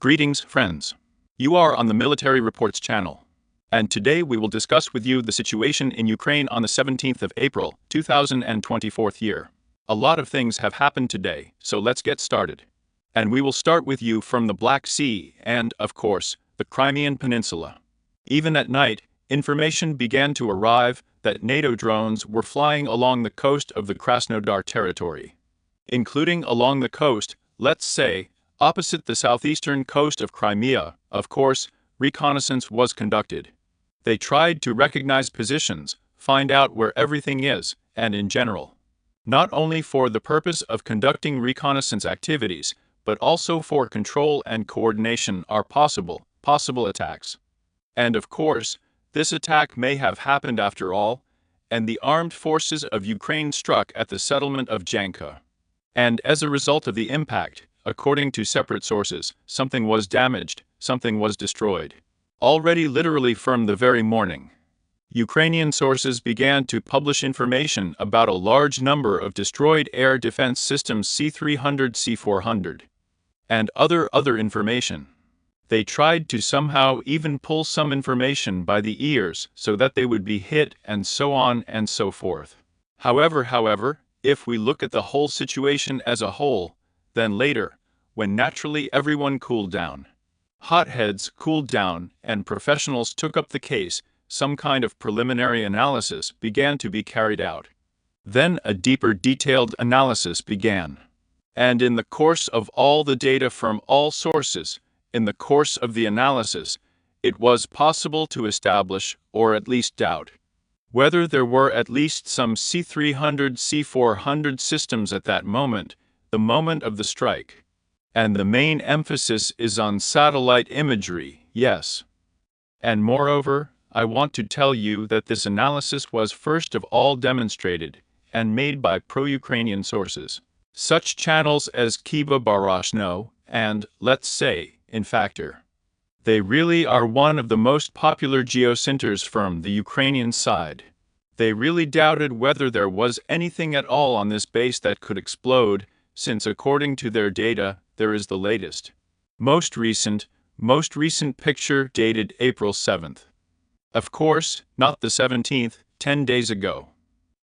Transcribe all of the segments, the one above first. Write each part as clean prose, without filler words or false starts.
Greetings, friends. You are on the Military Reports channel. And today we will discuss with you the situation in Ukraine on the 17th of April, 2024 year. A lot of things have happened today, so let's get started. And we will start with you from the Black Sea and, of course, the Crimean Peninsula. Even at night, information began to arrive that NATO drones were flying along the coast of the Krasnodar territory. Including along the coast, let's say, opposite the southeastern coast of Crimea, of course, reconnaissance was conducted. They tried to recognize positions, find out where everything is, and in general. Not only for the purpose of conducting reconnaissance activities, but also for control and coordination are possible attacks. And of course, this attack may have happened after all, and the armed forces of Ukraine struck at the settlement of Janka. And as a result of the impact, according to separate sources, something was damaged, something was destroyed. Already literally from the very morning, Ukrainian sources began to publish information about a large number of destroyed air defense systems C-300, C-400, and other information. They tried to somehow even pull some information by the ears so that they would be hit and so on and so forth. However, if we look at the whole situation as a whole, then later, when naturally everyone cooled down, hotheads cooled down and professionals took up the case, some kind of preliminary analysis began to be carried out. Then a deeper detailed analysis began. And in the course of all the data from all sources, in the course of the analysis, it was possible to establish, or at least doubt, whether there were at least some C-300, C-400 systems at that moment, the moment of the strike. And the main emphasis is on satellite imagery, yes. And moreover, I want to tell you that this analysis was first of all demonstrated and made by pro-Ukrainian sources. Such channels as Kiva Barashno and, let's say, Infactor. They really are one of the most popular geocenters from the Ukrainian side. They really doubted whether there was anything at all on this base that could explode, since according to their data, there is the latest, most recent picture dated April 7th. Of course, not the 17th, 10 days ago.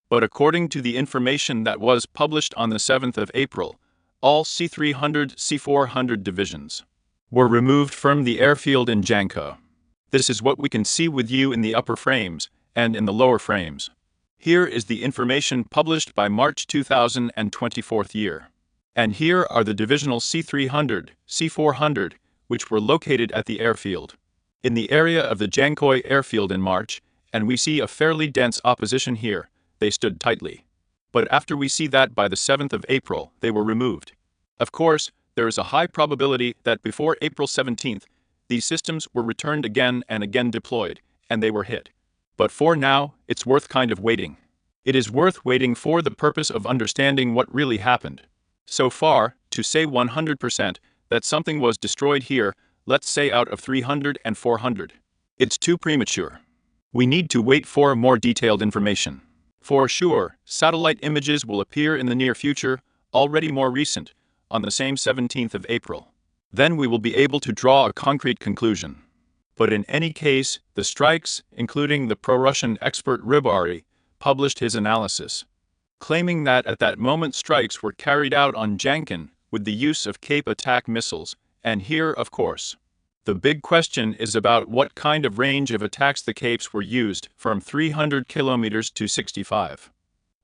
But according to the information that was published on the 7th of April, all C-300, C-400 divisions were removed from the airfield in Janka. This is what we can see with you in the upper frames and in the lower frames. Here is the information published by March 2024 year. And here are the divisional C-300, C-400, which were located at the airfield. In the area of the Jankoy airfield in March, and we see a fairly dense opposition here, they stood tightly. But after we see that by the 7th of April, they were removed. Of course, there is a high probability that before April 17th, these systems were returned again and again deployed, and they were hit. But for now, it's worth kind of waiting. It is worth waiting for the purpose of understanding what really happened. So far, to say 100% that something was destroyed here, let's say out of 300 and 400. It's too premature. We need to wait for more detailed information. For sure, satellite images will appear in the near future, already more recent, on the same 17th of April. Then we will be able to draw a concrete conclusion. But in any case, the strikes, including the pro-Russian expert Rybary, published his analysis, claiming that at that moment strikes were carried out on Jankin with the use of Cape attack missiles, and here, of course, the big question is about what kind of range of attacks the Capes were used, from 300 kilometers to 65.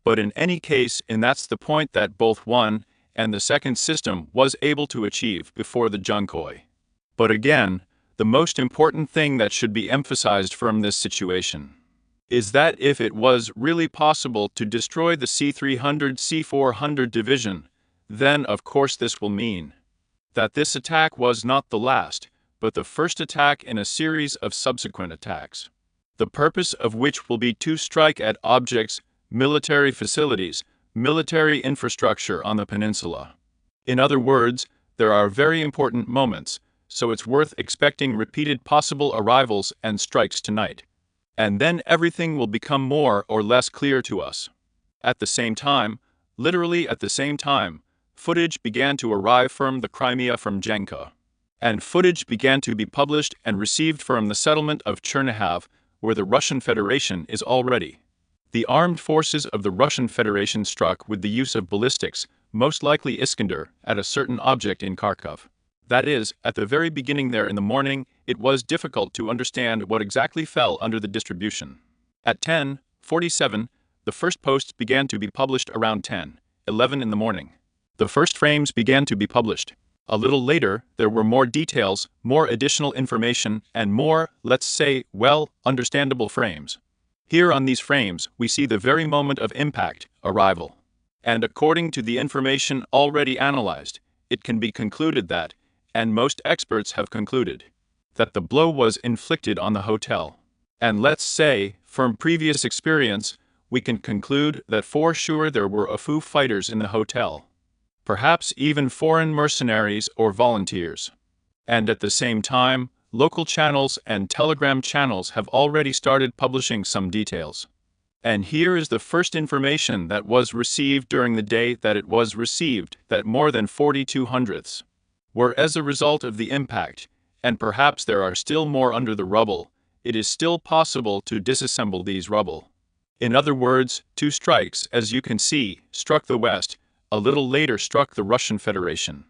But in any case, and that's the point that both one and the second system was able to achieve before the Jankoy. But again, the most important thing that should be emphasized from this situation is that if it was really possible to destroy the C-300, C-400 division, then of course this will mean that this attack was not the last, but the first attack in a series of subsequent attacks, the purpose of which will be to strike at objects, military facilities, military infrastructure on the peninsula. In other words, there are very important moments, so it's worth expecting repeated possible arrivals and strikes tonight. And then everything will become more or less clear to us. At the same time, literally at the same time, footage began to arrive from the Crimea from Janka. and footage began to be published and received from the settlement of Chernihiv, where the Russian Federation is already. The armed forces of the Russian Federation struck with the use of ballistics, most likely Iskander, at a certain object in Kharkov. That is, at the very beginning there in the morning, it was difficult to understand what exactly fell under the distribution. At 10:47, the first posts began to be published around 10:11 in the morning. The first frames began to be published. A little later, there were more details, more additional information, and more, let's say, understandable frames. Here on these frames, we see the very moment of impact, arrival. And according to the information already analyzed, it can be concluded that, and most experts have concluded, that the blow was inflicted on the hotel. And let's say, from previous experience, we can conclude that for sure there were a few fighters in the hotel. Perhaps even foreign mercenaries or volunteers. And at the same time, local channels and telegram channels have already started publishing some details. And here is the first information that was received during the day that it was received, that more than 4,200 were as a result of the impact, and perhaps there are still more under the rubble. It is still possible to disassemble these rubble. In other words, 2 strikes, as you can see, struck the West, a little later struck the Russian Federation.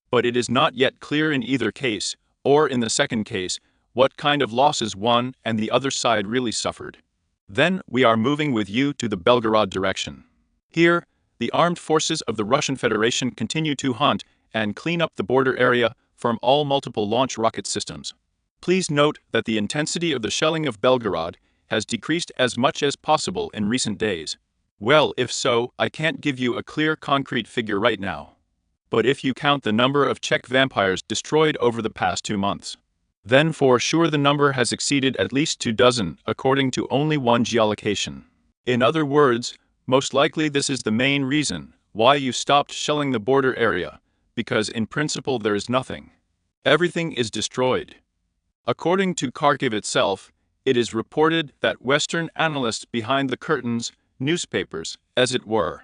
But it is not yet clear in either case, or in the second case, what kind of losses one and the other side really suffered. Then we are moving with you to the Belgorod direction. Here, the armed forces of the Russian Federation continue to hunt and clean up the border area from all multiple launch rocket systems. Please note that the intensity of the shelling of Belgorod has decreased as much as possible in recent days. Well, if so, I can't give you a clear concrete figure right now. But if you count the number of Czech vampires destroyed over the past 2 months, then for sure the number has exceeded at least 24, according to only one geolocation. In other words, most likely this is the main reason why you stopped shelling the border area, because in principle there is nothing. Everything is destroyed. According to Kharkiv itself, it is reported that Western analysts behind the curtains, newspapers, as it were,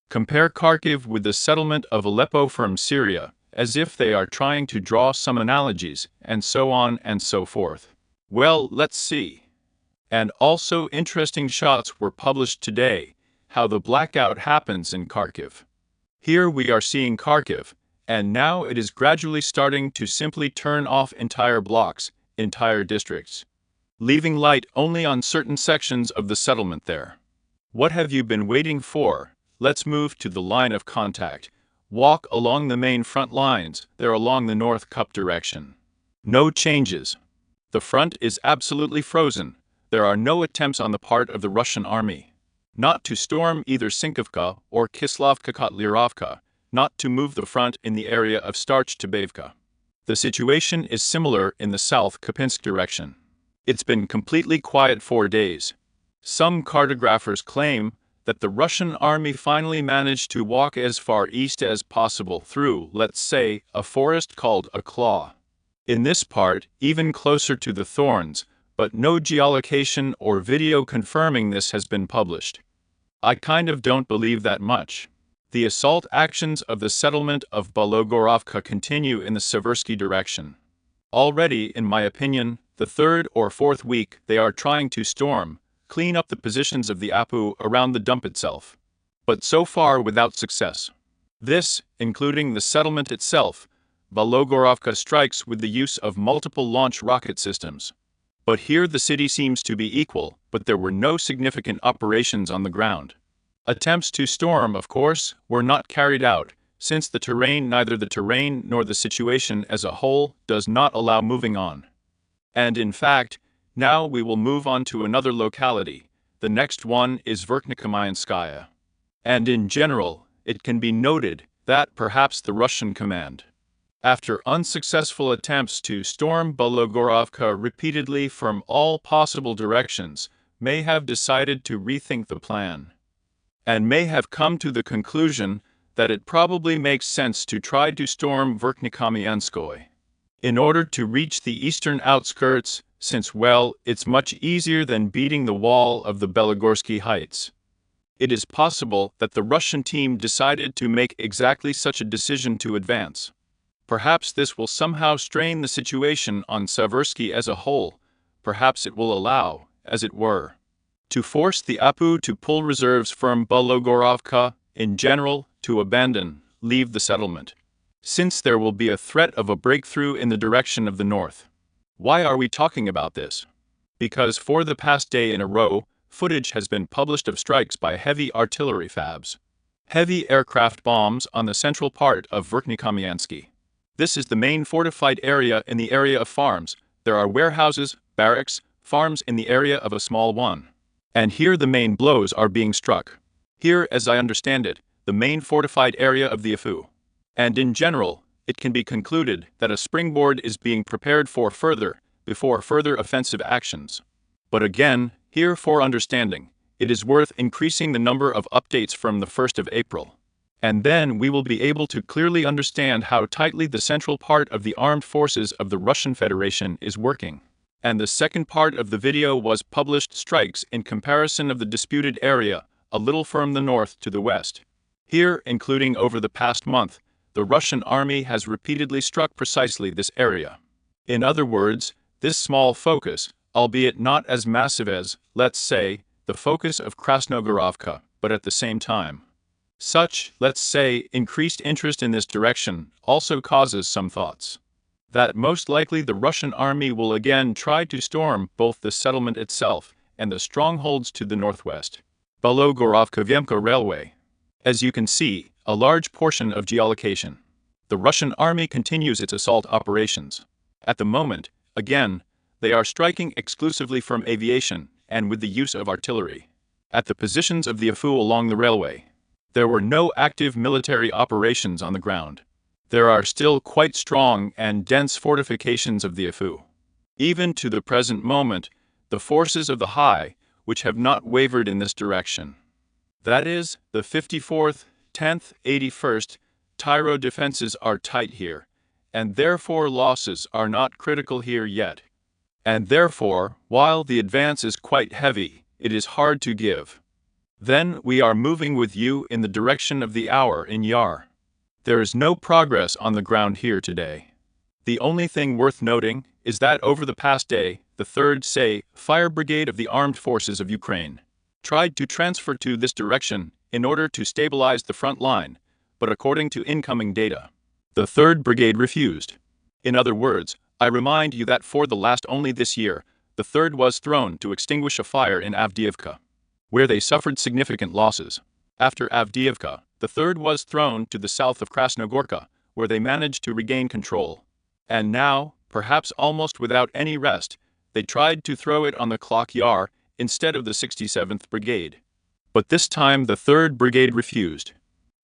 compare Kharkiv with the settlement of Aleppo from Syria, as if they are trying to draw some analogies, and so on and so forth. Well, let's see. And also interesting shots were published today, how the blackout happens in Kharkiv. Here we are seeing Kharkiv, and now it is gradually starting to simply turn off entire blocks, entire districts, leaving light only on certain sections of the settlement there. What have you been waiting for? Let's move to the line of contact. Walk along the main front lines, there along the North Cup direction. No changes. The front is absolutely frozen. There are no attempts on the part of the Russian army. Not to storm either Sinkovka or Kislovka-Kotlyrovka, not to move the front in the area of Starch-Tibevka. The situation is similar in the South Kupinsk direction. It's been completely quiet for days. Some cartographers claim that the Russian army finally managed to walk as far east as possible through, let's say, a forest called a claw. In this part, even closer to the thorns, but no geolocation or video confirming this has been published. I kind of don't believe that much. The assault actions of the settlement of Bologorovka continue in the Seversky direction. Already, in my opinion, the 3rd or 4th week they are trying to storm, clean up the positions of the Apu around the dump itself. But so far without success. This, including the settlement itself, Bologorovka strikes with the use of multiple launch rocket systems. But here the city seems to be equal, but there were no significant operations on the ground. Attempts to storm, of course, were not carried out, since neither the terrain nor the situation as a whole does not allow moving on. And in fact, now we will move on to another locality. The next one is Verkhnekamayanskaya. And in general, it can be noted that perhaps the Russian command, after unsuccessful attempts to storm Bologorovka repeatedly from all possible directions, may have decided to rethink the plan, and may have come to the conclusion that it probably makes sense to try to storm Verkhnekamayanskoye in order to reach the eastern outskirts, since, well, it's much easier than beating the wall of the Belogorsky Heights. It is possible that the Russian team decided to make exactly such a decision to advance. Perhaps this will somehow strain the situation on Seversky as a whole. Perhaps it will allow, as it were, to force the APU to pull reserves from Belogorovka, in general, to leave the settlement, since there will be a threat of a breakthrough in the direction of the north. Why are we talking about this? Because for the past day in a row, footage has been published of strikes by heavy artillery fabs, heavy aircraft bombs on the central part of Verkhnykamiansky. This is the main fortified area in the area of farms. There are warehouses, barracks, farms in the area of a small one. And here the main blows are being struck. Here, as I understand it, the main fortified area of the APU. And in general, it can be concluded that a springboard is being prepared before further offensive actions. But again, here for understanding, it is worth increasing the number of updates from the 1st of April. And then we will be able to clearly understand how tightly the central part of the armed forces of the Russian Federation is working. And the second part of the video was published strikes in comparison of the disputed area, a little from the north to the west. Here, including over the past month, the Russian army has repeatedly struck precisely this area. In other words, this small focus, albeit not as massive as, let's say, the focus of Krasnogorovka, but at the same time, such, let's say, increased interest in this direction also causes some thoughts that most likely the Russian army will again try to storm both the settlement itself and the strongholds to the northwest. Belogorovka-Vyemka Railway. As you can see, a large portion of geolocation. The Russian army continues its assault operations. At the moment, again, they are striking exclusively from aviation and with the use of artillery. At the positions of the APU along the railway, there were no active military operations on the ground. There are still quite strong and dense fortifications of the APU. Even to the present moment, the forces of the High, which have not wavered in this direction. That is, the 54th, 10th, 81st, Tyro defenses are tight here, and therefore losses are not critical here yet. And therefore, while the advance is quite heavy, it is hard to give. Then we are moving with you in the direction of the hour in Yar. There is no progress on the ground here today. The only thing worth noting is that over the past day, the 3rd Fire Brigade of the Armed Forces of Ukraine tried to transfer to this direction in order to stabilize the front line, but according to incoming data, the 3rd Brigade refused. In other words, I remind you that for the last only this year, the 3rd was thrown to extinguish a fire in Avdiivka, where they suffered significant losses. After Avdiivka, the 3rd was thrown to the south of Krasnogorka, where they managed to regain control. And now, perhaps almost without any rest, they tried to throw it on the clock Yar instead of the 67th Brigade. But this time the 3rd Brigade refused.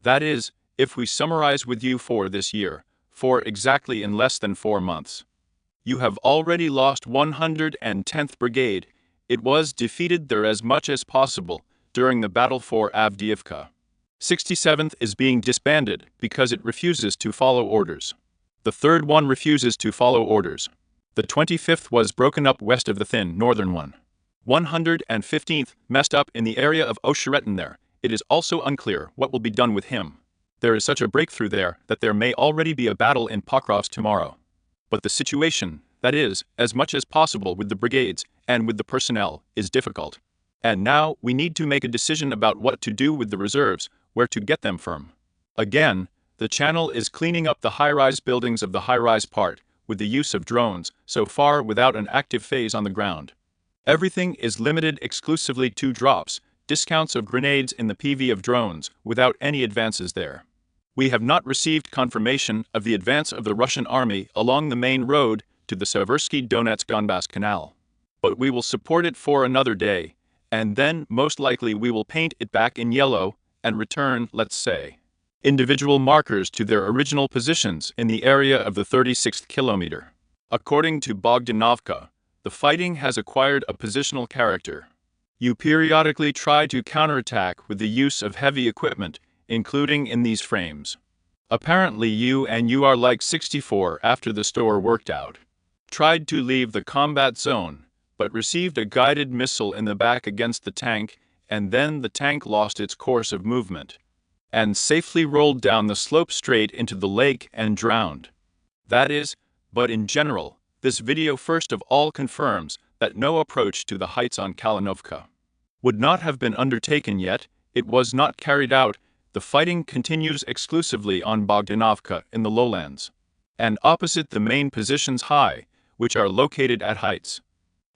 That is, if we summarize with you for this year, for exactly in less than 4 months. You have already lost 110th Brigade. It was defeated there as much as possible during the battle for Avdiivka. 67th is being disbanded because it refuses to follow orders. The 3rd one refuses to follow orders. The 25th was broken up west of the thin northern one. 115th messed up in the area of Osheretin there. It is also unclear what will be done with him. There is such a breakthrough there that there may already be a battle in Pokrovsk tomorrow. But the situation, that is, as much as possible with the brigades and with the personnel, is difficult. And now we need to make a decision about what to do with the reserves, where to get them from. Again, the channel is cleaning up the high-rise buildings of the high-rise part with the use of drones, so far without an active phase on the ground. Everything is limited exclusively to drops, discounts of grenades in the PV of drones, without any advances there. We have not received confirmation of the advance of the Russian army along the main road to the Seversky-Donetsk-Donbass Canal. But we will support it for another day, and then most likely we will paint it back in yellow and return, let's say, individual markers to their original positions in the area of the 36th kilometer. According to Bogdanovka, the fighting has acquired a positional character. You periodically try to counterattack with the use of heavy equipment, including in these frames. Apparently you are like 64 after the store worked out. Tried to leave the combat zone, but received a guided missile in the back against the tank, and then the tank lost its course of movement, and safely rolled down the slope straight into the lake and drowned. That is, but in general, this video first of all confirms that no approach to the heights on Kalinovka would not have been undertaken yet. It was not carried out. The fighting continues exclusively on Bogdanovka in the lowlands, and opposite the main positions high, which are located at heights.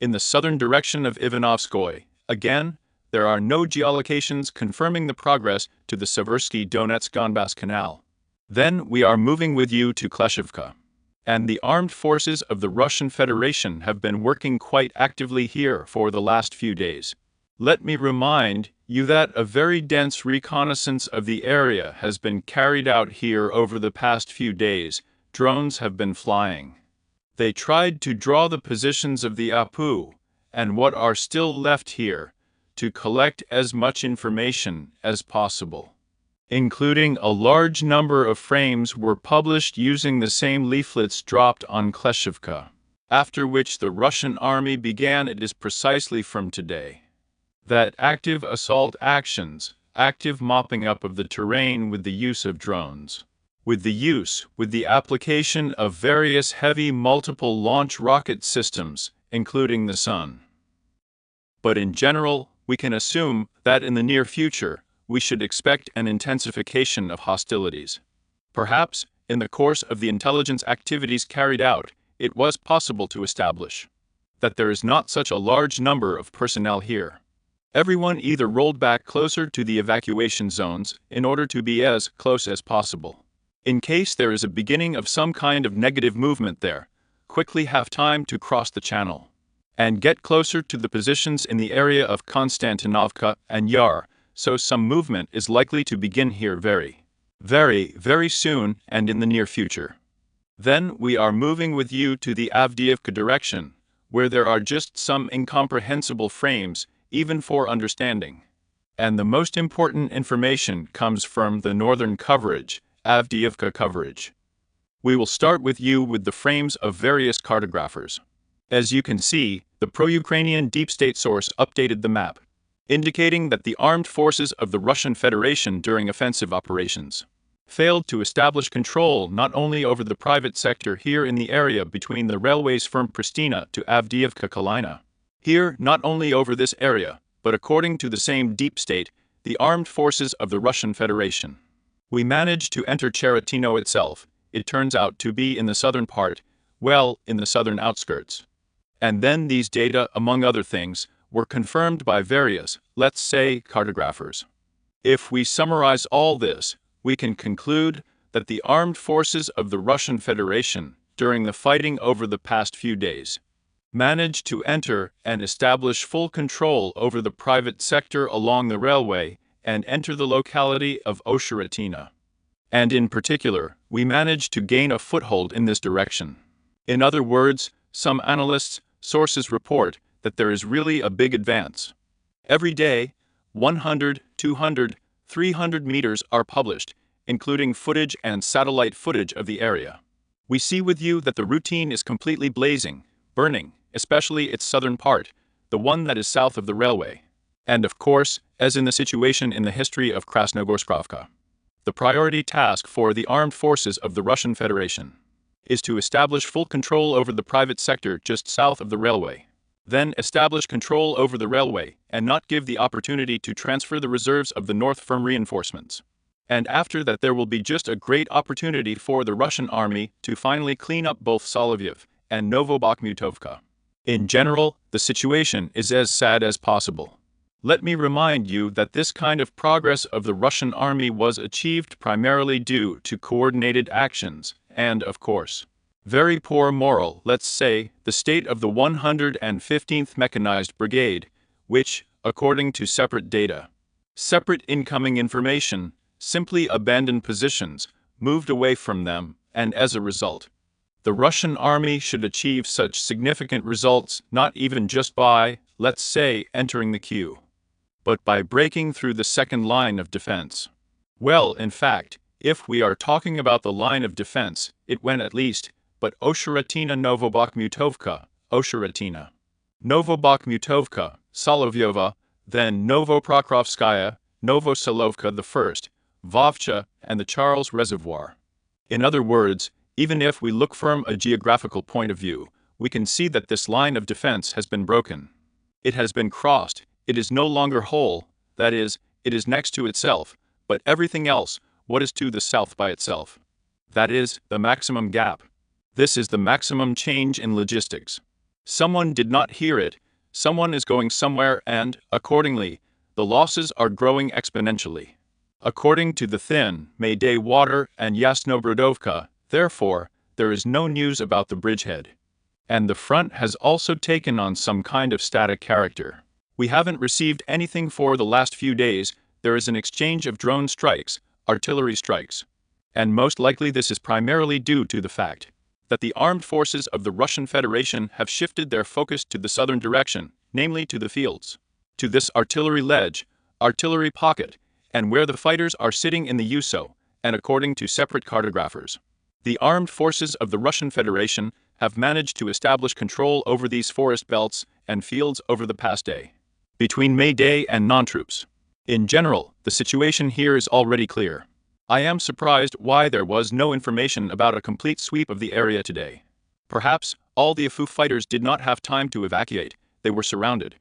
In the southern direction of Ivanovskoye, again, there are no geolocations confirming the progress to the Seversky Donetsk-Donbass Canal. Then we are moving with you to Kleshivka. And the armed forces of the Russian Federation have been working quite actively here for the last few days. Let me remind you that a very dense reconnaissance of the area has been carried out here over the past few days. Drones have been flying. They tried to draw the positions of the Apu, and what are still left here, to collect as much information as possible. Including a large number of frames were published using the same leaflets dropped on Kleshivka. After which the Russian army began. It is precisely from today that active assault actions, active mopping up of the terrain with the use of drones, with the application of various heavy multiple launch rocket systems, including the Sun. But in general, we can assume that in the near future, we should expect an intensification of hostilities. Perhaps, in the course of the intelligence activities carried out, it was possible to establish that there is not such a large number of personnel here. Everyone either rolled back closer to the evacuation zones in order to be as close as possible. In case there is a beginning of some kind of negative movement there, quickly have time to cross the channel and get closer to the positions in the area of Konstantinovka and Yar, so some movement is likely to begin here very, very soon and in the near future. Then we are moving with you to the Avdiivka direction, where there are just some incomprehensible frames, even for understanding. And the most important information comes from the northern coverage, Avdiivka coverage. We will start with you with the frames of various cartographers. As you can see, the pro-Ukrainian deep state source updated the map, indicating that the armed forces of the Russian Federation during offensive operations failed to establish control not only over the private sector here in the area between the railways from Pristina to Avdiivka-Kalina, here not only over this area, but according to the same deep state, the armed forces of the Russian Federation. We managed to enter Cheretino itself. It turns out to be in the southern part, well, in the southern outskirts. And then these data, among other things, were confirmed by various, let's say, cartographers. If we summarize all this, we can conclude that the armed forces of the Russian Federation, during the fighting over the past few days, managed to enter and establish full control over the private sector along the railway and enter the locality of Osheratina. And in particular, we managed to gain a foothold in this direction. In other words, some analysts, sources report that there is really a big advance. Every day, 100, 200, 300 meters are published, including footage and satellite footage of the area. We see with you that the routine is completely blazing, burning, especially its southern part, the one that is south of the railway. And of course, as in the situation in the history of Krasnogorskrovka, the priority task for the armed forces of the Russian Federation is to establish full control over the private sector just south of the railway. Then establish control over the railway and not give the opportunity to transfer the reserves of the north from reinforcements. And after that there will be just a great opportunity for the Russian army to finally clean up both Solovyev and Novobakhmutovka. In general, the situation is as sad as possible. Let me remind you that this kind of progress of the Russian army was achieved primarily due to coordinated actions and, of course, very poor moral, let's say, the state of the 115th Mechanized Brigade, which, according to separate data, separate incoming information, simply abandoned positions, moved away from them, and as a result, the Russian army should achieve such significant results not even just by, let's say, entering the queue, but by breaking through the second line of defense. Well, in fact, if we are talking about the line of defense, it went at least, but Osheratina Novobakhmutovka, Osheratina, Novobakhmutovka, Solovyova, then Novoprokrovskaya, Novoselovka I, Vovcha, and the Charles Reservoir. In other words, Even if we look from a geographical point of view, we can see that this line of defense has been broken. It has been crossed, it is no longer whole, that is, it is next to itself, but everything else, what is to the south by itself? That is, the maximum gap. This is the maximum change in logistics. Someone did not hear it, someone is going somewhere and, accordingly, the losses are growing exponentially. According to the Thin, Mayday Water and Yasnobrodovka, therefore, there is no news about the bridgehead. And the front has also taken on some kind of static character. We haven't received anything for the last few days, there is an exchange of drone strikes, artillery strikes. And most likely this is primarily due to the fact that the armed forces of the Russian Federation have shifted their focus to the southern direction, namely to the fields, to this artillery ledge, artillery pocket, and where the fighters are sitting in the USO, and according to separate cartographers. The armed forces of the Russian Federation have managed to establish control over these forest belts and fields over the past day, between Mayday and non-troops. In general, the situation here is already clear. I am surprised why there was no information about a complete sweep of the area today. Perhaps all the AFU fighters did not have time to evacuate, they were surrounded.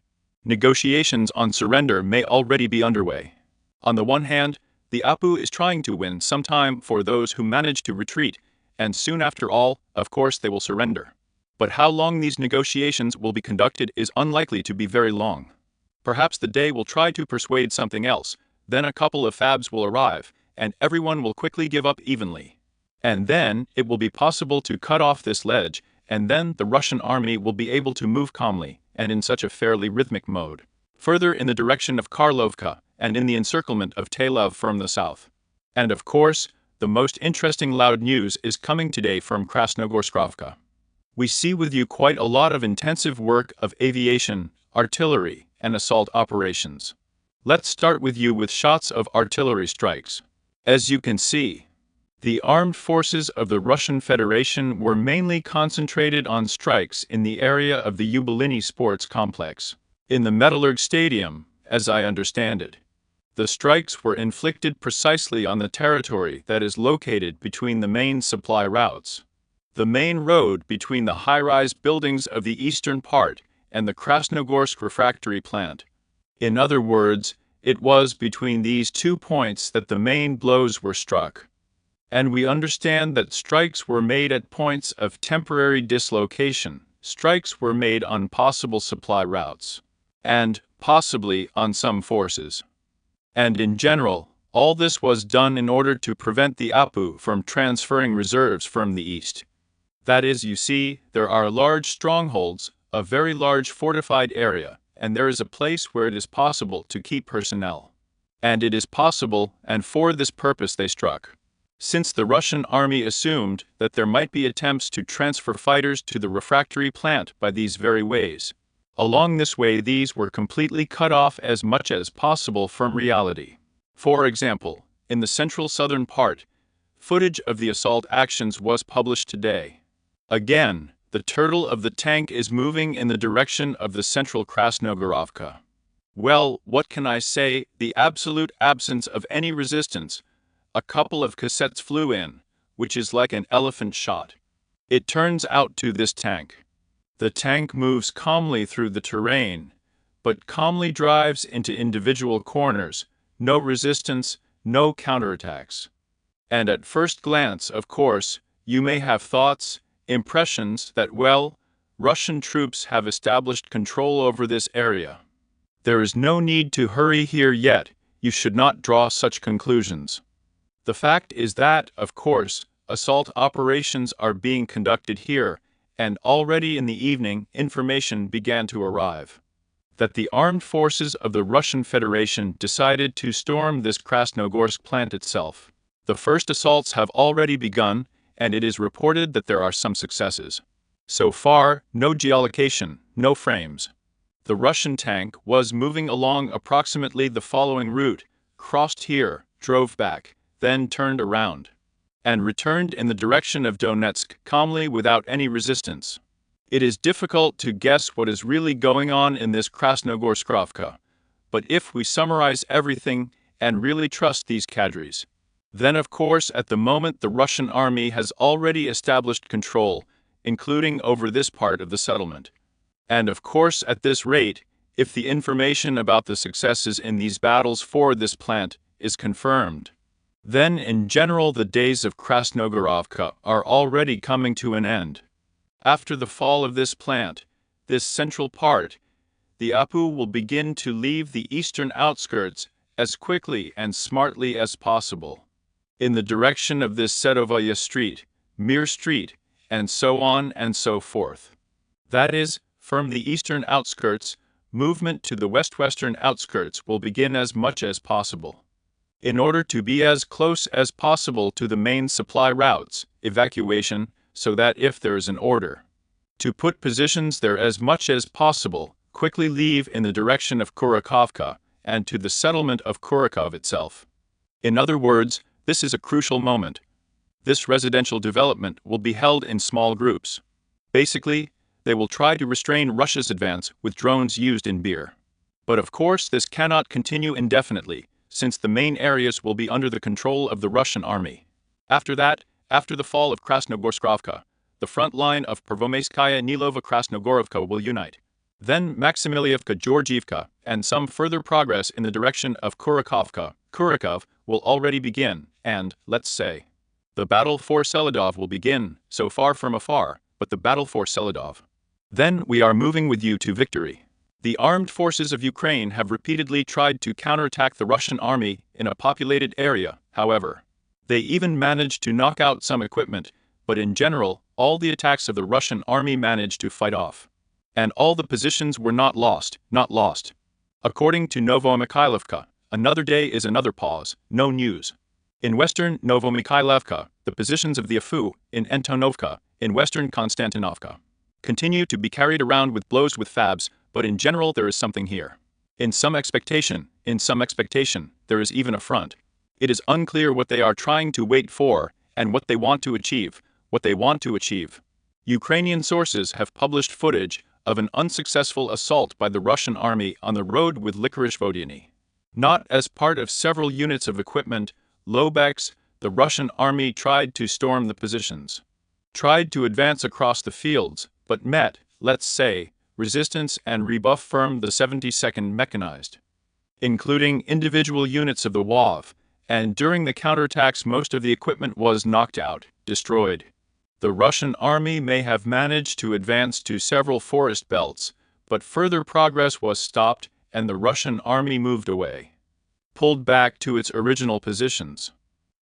Negotiations on surrender may already be underway. On the one hand, the APU is trying to win some time for those who manage to retreat, and soon after all, of course they will surrender. But how long these negotiations will be conducted is unlikely to be very long. Perhaps the day will try to persuade something else, then a couple of FABs will arrive, and everyone will quickly give up evenly. And then it will be possible to cut off this ledge, and then the Russian army will be able to move calmly, and in such a fairly rhythmic mode, further in the direction of Karlovka, and in the encirclement of Taylov from the south. And of course, the most interesting loud news is coming today from Krasnogorskrovka. We see with you quite a lot of intensive work of aviation, artillery, and assault operations. Let's start with you with shots of artillery strikes. As you can see, the armed forces of the Russian Federation were mainly concentrated on strikes in the area of the Yubilini Sports Complex, in the Metallurg Stadium, as I understand it. The strikes were inflicted precisely on the territory that is located between the main supply routes, the main road between the high-rise buildings of the eastern part and the Krasnogorsk refractory plant. In other words, it was between these 2 points that the main blows were struck. And we understand that strikes were made at points of temporary dislocation, strikes were made on possible supply routes, and, possibly, on some forces. And in general, all this was done in order to prevent the APU from transferring reserves from the east. That is, you see, there are large strongholds, a very large fortified area, and there is a place where it is possible to keep personnel. And it is possible, and for this purpose they struck. Since the Russian army assumed that there might be attempts to transfer fighters to the refractory plant by these very ways, along this way these were completely cut off as much as possible from reality. For example, in the central southern part, footage of the assault actions was published today. Again, the turtle of the tank is moving in the direction of the central Krasnogorovka. Well, what can I say? The absolute absence of any resistance. A couple of cassettes flew in, which is like an elephant shot. It turns out to this tank. The tank moves calmly through the terrain, but calmly drives into individual corners, no resistance, no counterattacks. And at first glance, of course, you may have thoughts, impressions that, well, Russian troops have established control over this area. There is no need to hurry here yet, you should not draw such conclusions. The fact is that, of course, assault operations are being conducted here, and already in the evening information began to arrive that the armed forces of the Russian Federation decided to storm this Krasnogorsk plant itself. The first assaults have already begun, and it is reported that there are some successes. So far, no geolocation, no frames. The Russian tank was moving along approximately the following route, crossed here, drove back, then turned around, and returned in the direction of Donetsk calmly without any resistance. It is difficult to guess what is really going on in this Krasnogorskrovka, but if we summarize everything and really trust these cadres, Then of course at the moment the Russian army has already established control, including over this part of the settlement. And of course at this rate, if the information about the successes in these battles for this plant is confirmed, then in general the days of Krasnogorovka are already coming to an end. After the fall of this plant, this central part, the APU will begin to leave the eastern outskirts as quickly and smartly as possible, in the direction of this Sedovaya Street, Mir Street, and so on and so forth. That is, from the eastern outskirts, movement to the westwestern outskirts will begin as much as possible, in order to be as close as possible to the main supply routes, evacuation, so that if there is an order to put positions there as much as possible, quickly leave in the direction of Kurakovka and to the settlement of Kurakov itself. In other words, this is a crucial moment. This residential development will be held in small groups. Basically, they will try to restrain Russia's advance with drones used in Beer. But of course this cannot continue indefinitely, since the main areas will be under the control of the Russian army. After that, after the fall of Krasnogorskrovka, the front line of Pervomeyskaya Nilova Krasnogorovka will unite. Then Maximilievka Georgievka and some further progress in the direction of Kurakovka, Kurakov, will already begin, and, let's say, the battle for Seladov will begin, so far from afar, but the battle for Seladov. Then we are moving with you to victory. The armed forces of Ukraine have repeatedly tried to counterattack the Russian army in a populated area, however. They even managed to knock out some equipment, but in general, all the attacks of the Russian army managed to fight off. And all the positions were not lost. According to Novomykhailovka, another day is another pause, no news. In western Novomykhailovka, the positions of the AFU, in Antonovka, in western Konstantinovka, continue to be carried around with blows with FABs, but in general there is something here. In some expectation, there is even a front. It is unclear what they are trying to wait for, and what they want to achieve. Ukrainian sources have published footage of an unsuccessful assault by the Russian army on the road with Likorishvodiny. Not as part of several units of equipment, Lobeks, the Russian army tried to storm the positions, tried to advance across the fields, but met, let's say, resistance and rebuff from the 72nd Mechanized, including individual units of the WAV, and during the counterattacks most of the equipment was knocked out, destroyed. The Russian army may have managed to advance to several forest belts, but further progress was stopped and the Russian army moved away, pulled back to its original positions.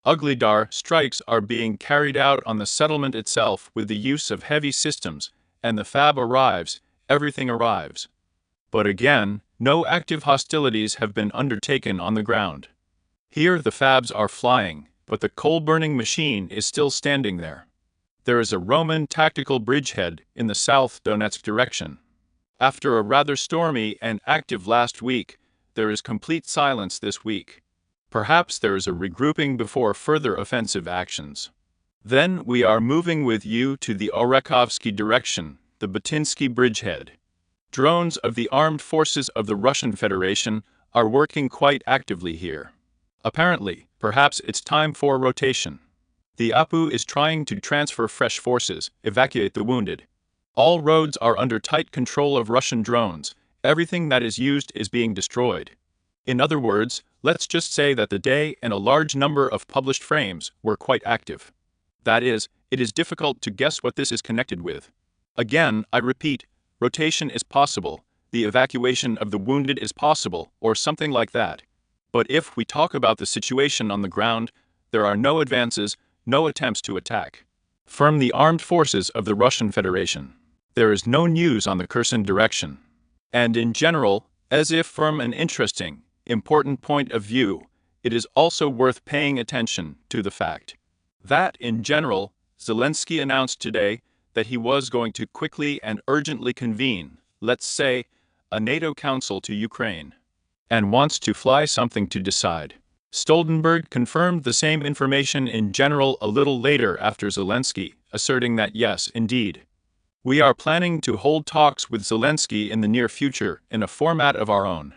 Ugledar strikes are being carried out on the settlement itself with the use of heavy systems, and the FAB arrives, everything arrives. But again, no active hostilities have been undertaken on the ground. Here the FABs are flying, but the coal-burning machine is still standing there. There is a Roman tactical bridgehead in the South Donetsk direction. After a rather stormy and active last week, there is complete silence this week. Perhaps there is a regrouping before further offensive actions. Then we are moving with you to the Orekhovsky direction, the Batinsky bridgehead. Drones of the armed forces of the Russian Federation are working quite actively here. Apparently, perhaps it's time for rotation. The APU is trying to transfer fresh forces, evacuate the wounded. All roads are under tight control of Russian drones. Everything that is used is being destroyed. In other words, let's just say that the day and a large number of published frames were quite active. That is, it is difficult to guess what this is connected with. Again, I repeat, rotation is possible, the evacuation of the wounded is possible, or something like that. But if we talk about the situation on the ground, there are no advances, no attempts to attack from the armed forces of the Russian Federation. There is no news on the Kherson direction. And in general, as if from an interesting, important point of view, it is also worth paying attention to the fact that, in general, Zelensky announced today that he was going to quickly and urgently convene, let's say, a NATO council to Ukraine, and wants to fly something to decide. Stoltenberg confirmed the same information in general a little later after Zelensky, asserting that yes, indeed, we are planning to hold talks with Zelensky in the near future in a format of our own.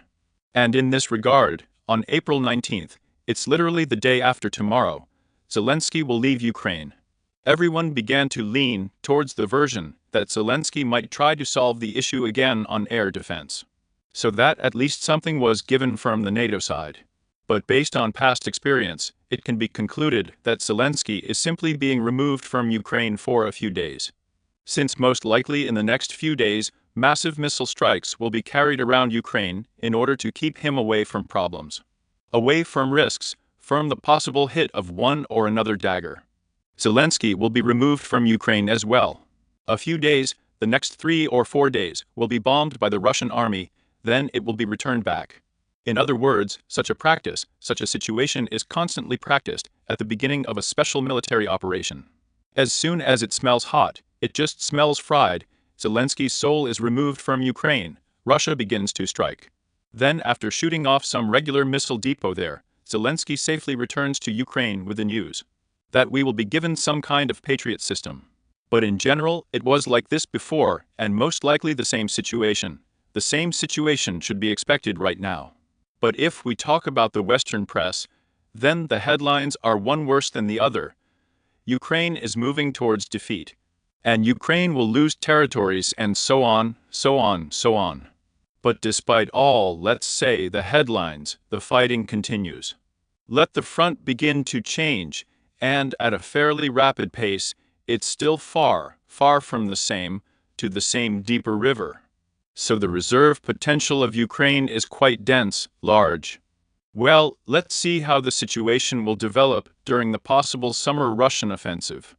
And in this regard, on April 19th, It's literally the day after tomorrow. Zelensky will leave Ukraine. Everyone began to lean towards the version that Zelensky might try to solve the issue again on air defense. So that at least something was given from the NATO side. But based on past experience, it can be concluded that Zelensky is simply being removed from Ukraine for a few days. Since most likely in the next few days, massive missile strikes will be carried around Ukraine in order to keep him away from problems. Away from risks, from the possible hit of one or another dagger. Zelensky will be removed from Ukraine as well. A few days, the next 3 or 4 days, will be bombed by the Russian army, then it will be returned back. In other words, such a situation is constantly practiced at the beginning of a special military operation. As soon as it smells hot, it just smells fried, Zelensky's soul is removed from Ukraine, Russia begins to strike. Then after shooting off some regular missile depot there, Zelensky safely returns to Ukraine with the news that we will be given some kind of Patriot system. But in general, it was like this before, and most likely the same situation. The same situation should be expected right now. But if we talk about the Western press, then the headlines are one worse than the other. Ukraine is moving towards defeat. And Ukraine will lose territories and so on, so on, so on. But despite all, let's say, the headlines, the fighting continues. Let the front begin to change, and at a fairly rapid pace, it's still far, far from the same deeper river. So the reserve potential of Ukraine is quite dense, large. Well, let's see how the situation will develop during the possible summer Russian offensive.